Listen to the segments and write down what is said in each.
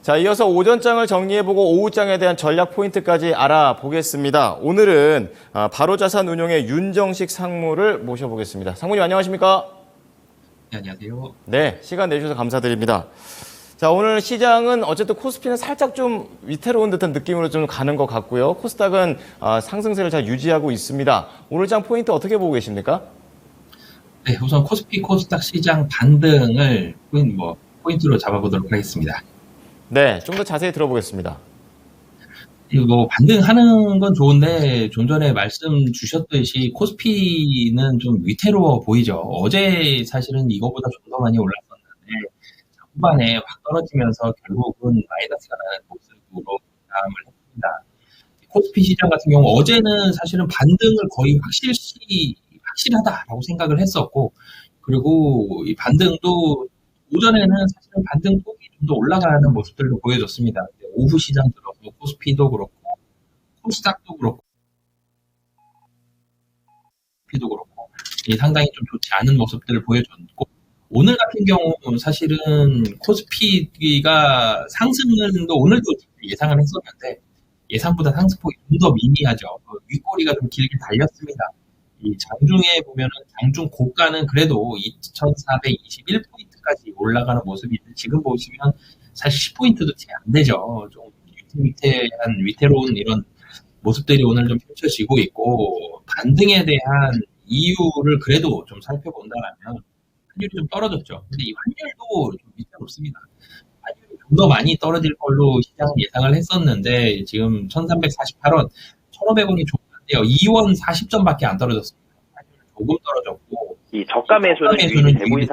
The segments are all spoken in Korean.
자, 이어서 오전장을 정리해보고 오후장에 대한 전략 포인트까지 알아보겠습니다. 오늘은 바로자산운용의 윤정식 상무를 모셔보겠습니다. 상무님 안녕하십니까? 네, 안녕하세요. 네, 시간 내주셔서 감사드립니다. 자, 오늘 시장은 어쨌든 코스피는 살짝 좀 위태로운 듯한 느낌으로 좀 가는 것 같고요. 코스닥은 상승세를 잘 유지하고 있습니다. 오늘 장 포인트 어떻게 보고 계십니까? 네, 우선 코스피 코스닥 시장 반등을 포인트로 잡아보도록 하겠습니다. 네, 좀 더 자세히 들어보겠습니다. 이거 반등하는 건 좋은데 좀 전에 말씀 주셨듯이 코스피는 좀 위태로워 보이죠. 어제 사실은 이거보다 좀 더 많이 올랐었는데 후반에 확 떨어지면서 결국은 마이너스가 나는 모습으로 마감을 했습니다. 코스피 시장 같은 경우 어제는 사실은 반등을 거의 확실하다라고 생각을 했었고, 그리고 이 반등도 오전에는 사실은 반등 폭이 좀 더 올라가는 모습들도 보여줬습니다. 오후 시장 들어서 코스피도 그렇고 코스닥도 그렇고 피도 그렇고 상당히 좀 좋지 않은 모습들을 보여줬고, 오늘 같은 경우 사실은 코스피가 상승도 오늘도 예상을 했었는데 예상보다 상승폭이 좀 더 미미하죠. 윗꼬리가 좀 길게 달렸습니다. 이 장중에 보면은 장중 고가는 그래도 2,421포인트까지 올라가는 모습이 있는데 지금 보시면 사실 10포인트도 채 안 되죠. 좀 위태로운 이런 모습들이 오늘 좀 펼쳐지고 있고, 반등에 대한 이유를 그래도 좀 살펴본다면 환율이 좀 떨어졌죠. 근데 이 환율도 좀 위태롭습니다. 환율이 좀 더 많이 떨어질 걸로 시장은 예상을 했었는데 지금 1,348원, 1,500원이 좋은데요. 2원 40점밖에 안 떨어졌습니다. 환율은 조금 떨어졌고 이 저가 매수는 유입이 되고 있는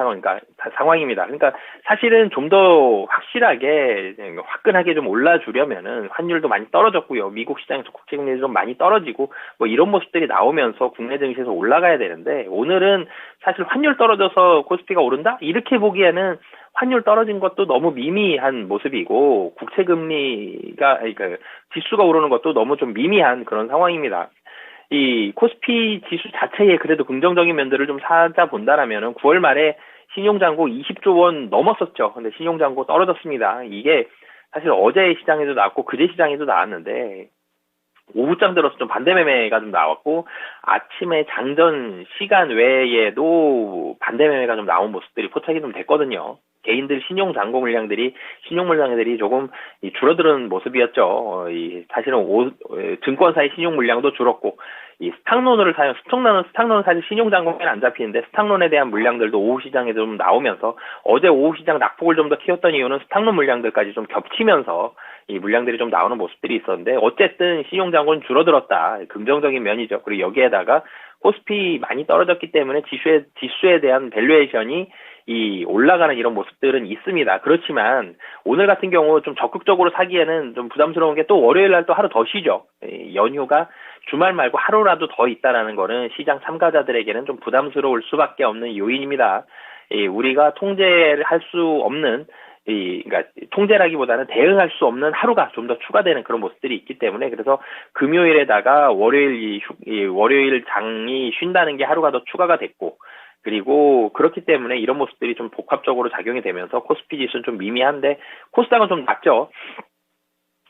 상황입니다. 그러니까 사실은 좀 더 확실하게 화끈하게 좀 올라주려면은 환율도 많이 떨어졌고요. 미국 시장에서 국제 금리도 좀 많이 떨어지고 뭐 이런 모습들이 나오면서 국내 증시에서 올라가야 되는데, 오늘은 사실 환율 떨어져서 코스피가 오른다? 이렇게 보기에는 환율 떨어진 것도 너무 미미한 모습이고, 국채 금리가 그러니까 지수가 오르는 것도 너무 좀 미미한 그런 상황입니다. 이 코스피 지수 자체에 그래도 긍정적인 면들을 좀 찾아본다라면은 9월 말에 신용잔고 20조 원 넘었었죠. 근데 신용잔고 떨어졌습니다. 이게 사실 어제 시장에도 나왔고 그제 시장에도 나왔는데, 오후장 들어서 좀 반대 매매가 좀 나왔고 아침에 장전 시간 외에도 반대 매매가 좀 나온 모습들이 포착이 좀 됐거든요. 개인들 신용 물량들이 조금 줄어드는 모습이었죠. 사실은 증권사의 신용 물량도 줄었고, 이 스탁론은 사실 신용 잔고에는 안 잡히는데 스탁론에 대한 물량들도 오후 시장에 좀 나오면서, 어제 오후 시장 낙폭을 좀 더 키웠던 이유는 스탁론 물량들까지 좀 겹치면서 이 물량들이 좀 나오는 모습들이 있었는데, 어쨌든 신용 잔고는 줄어들었다. 긍정적인 면이죠. 그리고 여기에다가 코스피 많이 떨어졌기 때문에 지수에 대한 밸류에이션이 올라가는 이런 모습들은 있습니다. 그렇지만 오늘 같은 경우 좀 적극적으로 사기에는 좀 부담스러운 게, 또 월요일 날 또 하루 더 쉬죠. 연휴가 주말 말고 하루라도 더 있다라는 거는 시장 참가자들에게는 좀 부담스러울 수밖에 없는 요인입니다. 우리가 통제를 할 수 없는, 그러니까 통제라기보다는 대응할 수 없는 하루가 좀 더 추가되는 그런 모습들이 있기 때문에, 그래서 금요일에다가 월요일 장이 쉰다는 게 하루가 더 추가가 됐고, 그리고 그렇기 때문에 이런 모습들이 좀 복합적으로 작용이 되면서 코스피 지수는 좀 미미한데 코스닥은 좀 낮죠.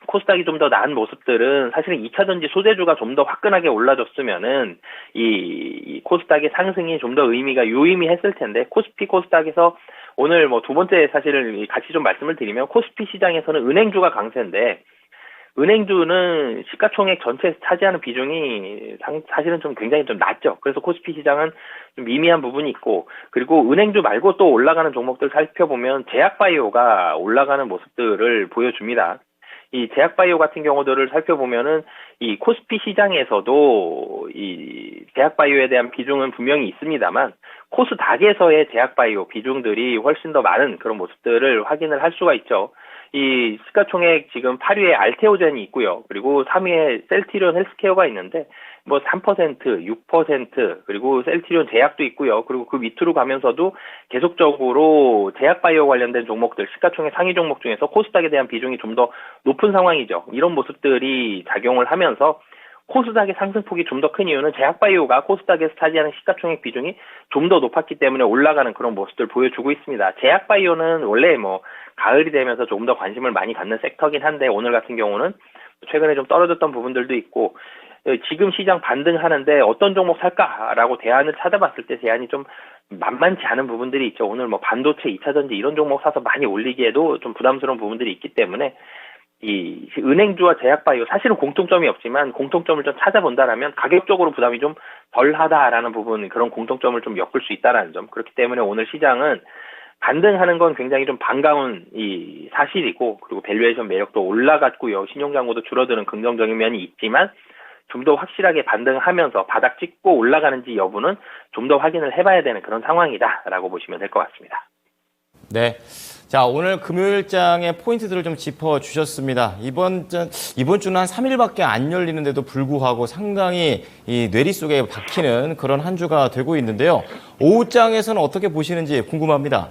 코스닥이 좀 더 나은 모습들은 사실은 2차전지 소재주가 좀 더 화끈하게 올라줬으면은 이 코스닥의 상승이 좀 더 유의미했을 텐데, 코스닥에서 오늘 두 번째 사실을 같이 좀 말씀을 드리면, 코스피 시장에서는 은행주가 강세인데, 은행주는 시가총액 전체에서 차지하는 비중이 사실은 좀 굉장히 좀 낮죠. 그래서 코스피 시장은 좀 미미한 부분이 있고, 그리고 은행주 말고 또 올라가는 종목들 살펴보면 제약바이오가 올라가는 모습들을 보여줍니다. 이 제약바이오 같은 경우들을 살펴보면은 이 코스피 시장에서도 이 제약바이오에 대한 비중은 분명히 있습니다만, 코스닥에서의 제약바이오 비중들이 훨씬 더 많은 그런 모습들을 확인을 할 수가 있죠. 이 시가총액 지금 8위에 알테오젠이 있고요. 그리고 3위에 셀트리온 헬스케어가 있는데 3%, 6%, 그리고 셀트리온 제약도 있고요. 그리고 그 밑으로 가면서도 계속적으로 제약바이오 관련된 종목들, 시가총액 상위 종목 중에서 코스닥에 대한 비중이 좀 더 높은 상황이죠. 이런 모습들이 작용을 하면서 코스닥의 상승폭이 좀 더 큰 이유는 제약바이오가 코스닥에서 차지하는 시가총액 비중이 좀 더 높았기 때문에 올라가는 그런 모습들 보여주고 있습니다. 제약바이오는 원래 가을이 되면서 조금 더 관심을 많이 갖는 섹터긴 한데 오늘 같은 경우는 최근에 좀 떨어졌던 부분들도 있고 지금 시장 반등하는데 어떤 종목 살까라고 대안을 찾아봤을 때 대안이 좀 만만치 않은 부분들이 있죠. 오늘 뭐 반도체, 2차전지 이런 종목 사서 많이 올리기에도 좀 부담스러운 부분들이 있기 때문에 이 은행주와 제약바이오 사실은 공통점이 없지만 공통점을 좀 찾아본다라면 가격적으로 부담이 좀 덜하다라는 부분 그런 공통점을 좀 엮을 수 있다라는 점. 그렇기 때문에 오늘 시장은 반등하는 건 굉장히 좀 반가운 이 사실이고 그리고 밸류에이션 매력도 올라갔고요. 신용장고도 줄어드는 긍정적인 면이 있지만 좀 더 확실하게 반등하면서 바닥 찍고 올라가는지 여부는 좀 더 확인을 해봐야 되는 그런 상황이다라고 보시면 될 것 같습니다. 네. 자, 오늘 금요일장의 포인트들을 좀 짚어주셨습니다. 이번 주는 한 3일밖에 안 열리는데도 불구하고 상당히 이 뇌리 속에 박히는 그런 한 주가 되고 있는데요. 오후장에서는 어떻게 보시는지 궁금합니다.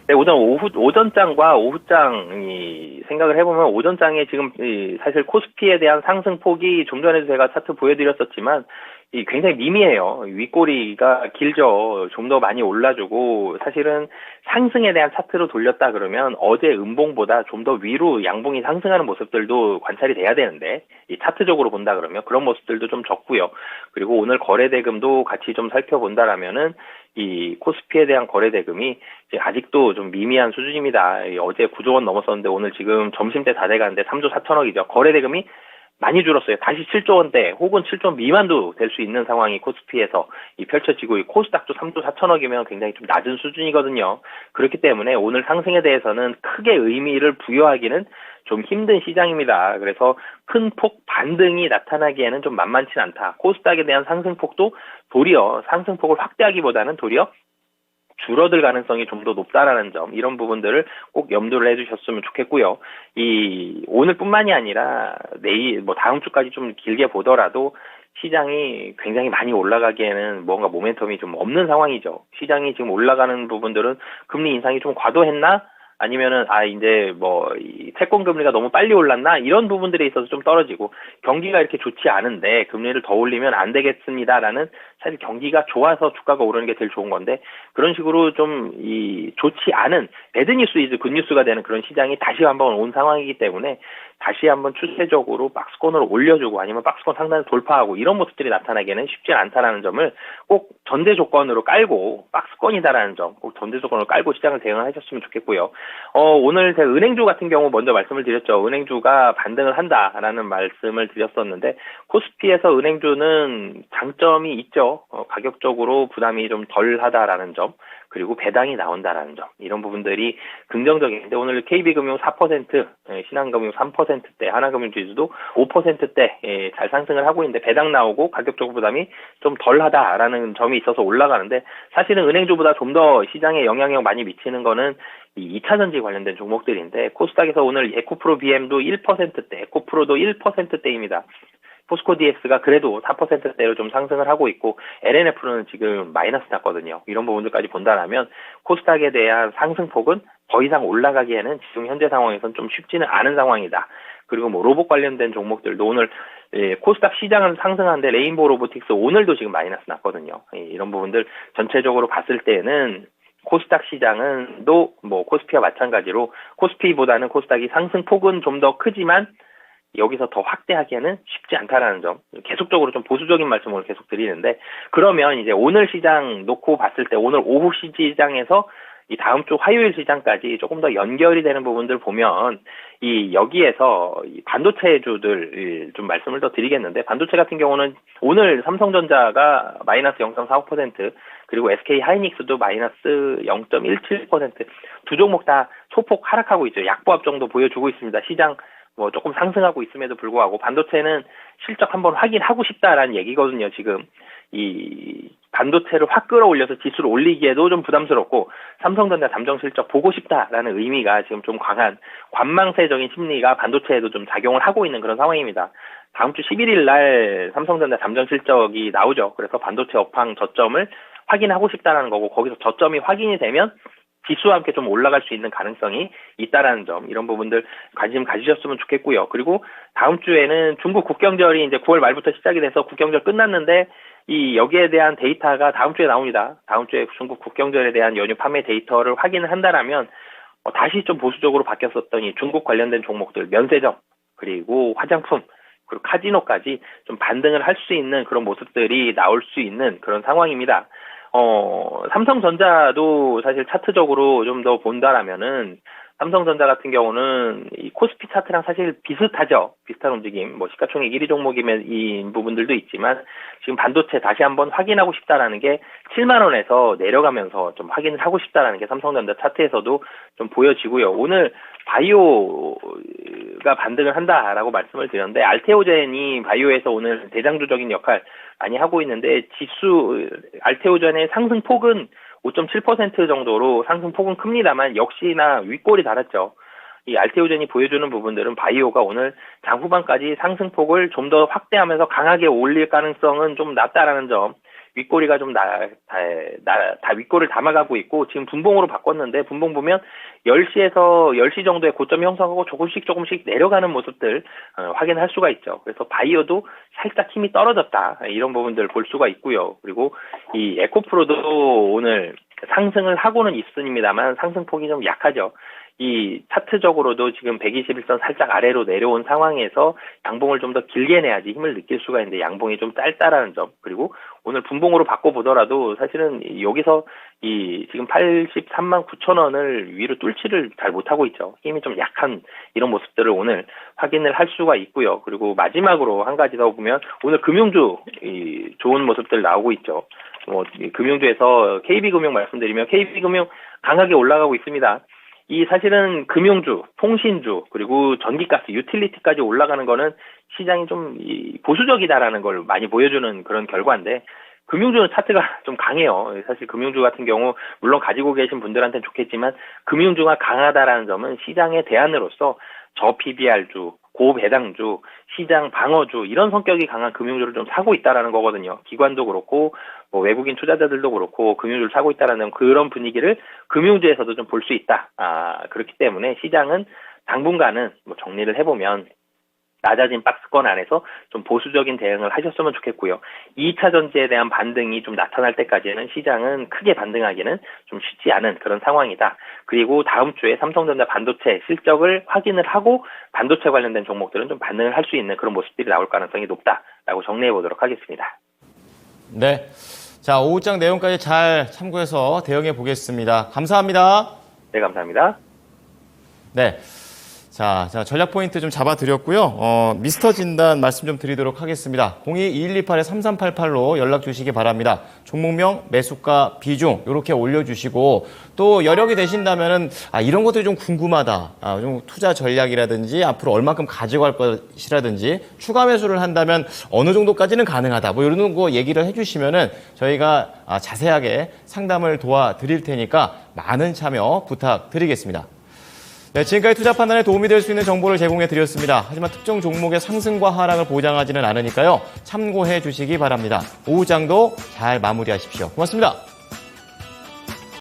네, 오전장과 오후장이 생각을 해보면 오전장에 지금 사실 코스피에 대한 상승폭이 좀 전에도 제가 차트 보여드렸었지만 굉장히 미미해요. 윗꼬리가 길죠. 좀 더 많이 올라주고 사실은 상승에 대한 차트로 돌렸다 그러면 어제 음봉보다 좀 더 위로 양봉이 상승하는 모습들도 관찰이 돼야 되는데 이 차트적으로 본다 그러면 그런 모습들도 좀 적고요. 그리고 오늘 거래대금도 같이 좀 살펴본다라면은 이 코스피에 대한 거래대금이 이제 아직도 좀 미미한 수준입니다. 어제 9조 원 넘었었는데 오늘 지금 점심때 다 돼가는데 3조 4천억이죠. 거래대금이 많이 줄었어요. 다시 7조 원대 혹은 7조 원 미만도 될 수 있는 상황이 코스피에서 펼쳐지고 코스닥도 3조 4천억이면 굉장히 좀 낮은 수준이거든요. 그렇기 때문에 오늘 상승에 대해서는 크게 의미를 부여하기는 좀 힘든 시장입니다. 그래서 큰 폭 반등이 나타나기에는 좀 만만치 않다. 코스닥에 대한 상승폭도 도리어 상승폭을 확대하기보다는 도리어 줄어들 가능성이 좀 더 높다라는 점 이런 부분들을 꼭 염두를 해주셨으면 좋겠고요. 이 오늘뿐만이 아니라 내일 뭐 다음 주까지 좀 길게 보더라도 시장이 굉장히 많이 올라가기에는 뭔가 모멘텀이 좀 없는 상황이죠. 시장이 지금 올라가는 부분들은 금리 인상이 좀 과도했나? 아니면은 이제 이 채권 금리가 너무 빨리 올랐나 이런 부분들에 있어서 좀 떨어지고 경기가 이렇게 좋지 않은데 금리를 더 올리면 안 되겠습니다라는 사실 경기가 좋아서 주가가 오르는 게 제일 좋은 건데 그런 식으로 좀 좋지 않은 배드 뉴스 이즈 굿 뉴스가 되는 그런 시장이 다시 한번 온 상황이기 때문에 다시 한번 추세적으로 박스권으로 올려주고 아니면 박스권 상단을 돌파하고 이런 모습들이 나타나기에는 쉽지 않다라는 점을 꼭 전제 조건으로 깔고 박스권이다라는 점 꼭 전제 조건으로 깔고 시장을 대응하셨으면 좋겠고요. 오늘 제가 은행주 같은 경우 먼저 말씀을 드렸죠. 은행주가 반등을 한다라는 말씀을 드렸었는데 코스피에서 은행주는 장점이 있죠. 가격적으로 부담이 좀 덜하다라는 점 그리고 배당이 나온다라는 점 이런 부분들이 긍정적인데 오늘 KB금융 4%, 신한금융 3%대, 하나금융지수도 5%대 잘 상승을 하고 있는데 배당 나오고 가격적 부담이 좀 덜하다라는 점이 있어서 올라가는데 사실은 은행주보다 좀 더 시장에 영향력 많이 미치는 거는 이 2차전지 관련된 종목들인데 코스닥에서 오늘 에코프로 BM도 1%대, 에코프로도 1%대입니다. 포스코 DX가 그래도 4%대로 좀 상승을 하고 있고 LNF는 지금 마이너스 났거든요. 이런 부분들까지 본다면 코스닥에 대한 상승폭은 더 이상 올라가기에는 지금 현재 상황에서는 좀 쉽지는 않은 상황이다. 그리고 로봇 관련된 종목들도 오늘 코스닥 시장은 상승하는데 레인보우 로보틱스 오늘도 지금 마이너스 났거든요. 이런 부분들 전체적으로 봤을 때는 코스닥 시장은 코스피와 마찬가지로 코스피보다는 코스닥이 상승폭은 좀 더 크지만 여기서 더 확대하기에는 쉽지 않다라는 점 계속적으로 좀 보수적인 말씀을 계속 드리는데 그러면 이제 오늘 시장 놓고 봤을 때 오늘 오후 시장에서 이 다음 주 화요일 시장까지 조금 더 연결이 되는 부분들 보면 여기에서 이 반도체주들 좀 말씀을 더 드리겠는데 반도체 같은 경우는 오늘 삼성전자가 마이너스 0.45% 그리고 SK 하이닉스도 마이너스 0.17% 두 종목 다 소폭 하락하고 있죠. 약보합 정도 보여주고 있습니다. 시장 조금 상승하고 있음에도 불구하고 반도체는 실적 한번 확인하고 싶다라는 얘기거든요. 지금 이 반도체를 확 끌어올려서 지수를 올리기에도 좀 부담스럽고 삼성전자 잠정 실적 보고 싶다라는 의미가 지금 좀 강한 관망세적인 심리가 반도체에도 좀 작용을 하고 있는 그런 상황입니다. 다음 주 11일 날 삼성전자 잠정 실적이 나오죠. 그래서 반도체 업황 저점을 확인하고 싶다라는 거고 거기서 저점이 확인이 되면 지수와 함께 좀 올라갈 수 있는 가능성이 있다라는 점 이런 부분들 관심 가지셨으면 좋겠고요. 그리고 다음 주에는 중국 국경절이 이제 9월 말부터 시작이 돼서 국경절 끝났는데 여기에 대한 데이터가 다음 주에 나옵니다. 다음 주에 중국 국경절에 대한 연휴 판매 데이터를 확인을 한다라면 다시 좀 보수적으로 바뀌었었더니 중국 관련된 종목들, 면세점, 그리고 화장품, 그리고 카지노까지 좀 반등을 할 수 있는 그런 모습들이 나올 수 있는 그런 상황입니다. 삼성전자도 사실 차트적으로 좀 더 본다라면은 삼성전자 같은 경우는 이 코스피 차트랑 사실 비슷하죠. 비슷한 움직임. 뭐 시가총액 1위 종목인 부분들도 있지만 지금 반도체 다시 한번 확인하고 싶다라는 게 7만 원에서 내려가면서 좀 확인을 하고 싶다라는 게 삼성전자 차트에서도 좀 보여지고요. 오늘 바이오가 반등을 한다라고 말씀을 드렸는데 알테오젠이 바이오에서 오늘 대장주적인 역할 많이 하고 있는데 지수 알테오젠의 상승폭은 5.7% 정도로 상승폭은 큽니다만 역시나 윗골이 달았죠. 이 알테오젠이 보여주는 부분들은 바이오가 오늘 장 후반까지 상승폭을 좀 더 확대하면서 강하게 올릴 가능성은 좀 낮다라는 점. 윗꼬리가 좀 다 윗꼬리를 담아가고 있고 지금 분봉으로 바꿨는데 분봉 보면 10시에서 10시 정도의 고점 형성하고 조금씩 내려가는 모습들 확인할 수가 있죠. 그래서 바이오도 살짝 힘이 떨어졌다. 이런 부분들 볼 수가 있고요. 그리고 이 에코프로도 오늘 상승을 하고는 있습니다만 상승폭이 좀 약하죠. 이 차트적으로도 지금 121선 살짝 아래로 내려온 상황에서 양봉을 좀 더 길게 내야지 힘을 느낄 수가 있는데 양봉이 좀 짧다라는 점. 그리고 오늘 분봉으로 바꿔보더라도 사실은 여기서 이 지금 83만 9천 원을 위로 뚫지를 잘 못하고 있죠. 힘이 좀 약한 이런 모습들을 오늘 확인을 할 수가 있고요. 그리고 마지막으로 한 가지 더 보면 오늘 금융주 좋은 모습들 나오고 있죠. 금융주에서 KB금융 말씀드리면 KB금융 강하게 올라가고 있습니다. 이 사실은 금융주, 통신주, 그리고 전기가스, 유틸리티까지 올라가는 거는 시장이 좀 보수적이다라는 걸 많이 보여주는 그런 결과인데 금융주는 차트가 좀 강해요. 사실 금융주 같은 경우 물론 가지고 계신 분들한테는 좋겠지만 금융주가 강하다라는 점은 시장의 대안으로서 저PBR주, 고배당주, 시장 방어주 이런 성격이 강한 금융주를 좀 사고 있다라는 거거든요. 기관도 그렇고 뭐 외국인 투자자들도 그렇고 금융주를 사고 있다라는 그런 분위기를 금융주에서도 좀 볼 수 있다. 그렇기 때문에 시장은 당분간은 뭐 정리를 해보면 낮아진 박스권 안에서 좀 보수적인 대응을 하셨으면 좋겠고요. 2차 전지에 대한 반등이 좀 나타날 때까지는 시장은 크게 반등하기는 좀 쉽지 않은 그런 상황이다. 그리고 다음 주에 삼성전자 반도체 실적을 확인을 하고 반도체 관련된 종목들은 좀 반등을 할 수 있는 그런 모습들이 나올 가능성이 높다라고 정리해 보도록 하겠습니다. 네. 자, 오후장 내용까지 잘 참고해서 대응해 보겠습니다. 감사합니다. 네, 감사합니다. 네. 자, 전략 포인트 좀 잡아드렸고요. 미스터 진단 말씀 좀 드리도록 하겠습니다. 02-2128-3388로 연락 주시기 바랍니다. 종목명, 매수가, 비중 이렇게 올려주시고 또 여력이 되신다면은 이런 것들이 좀 궁금하다. 좀 투자 전략이라든지 앞으로 얼마큼 가져갈 것이라든지 추가 매수를 한다면 어느 정도까지는 가능하다. 뭐 이런 거 얘기를 해주시면은 저희가 자세하게 상담을 도와드릴 테니까 많은 참여 부탁드리겠습니다. 네, 지금까지 투자 판단에 도움이 될 수 있는 정보를 제공해 드렸습니다. 하지만 특정 종목의 상승과 하락을 보장하지는 않으니까요. 참고해 주시기 바랍니다. 오후장도 잘 마무리하십시오. 고맙습니다.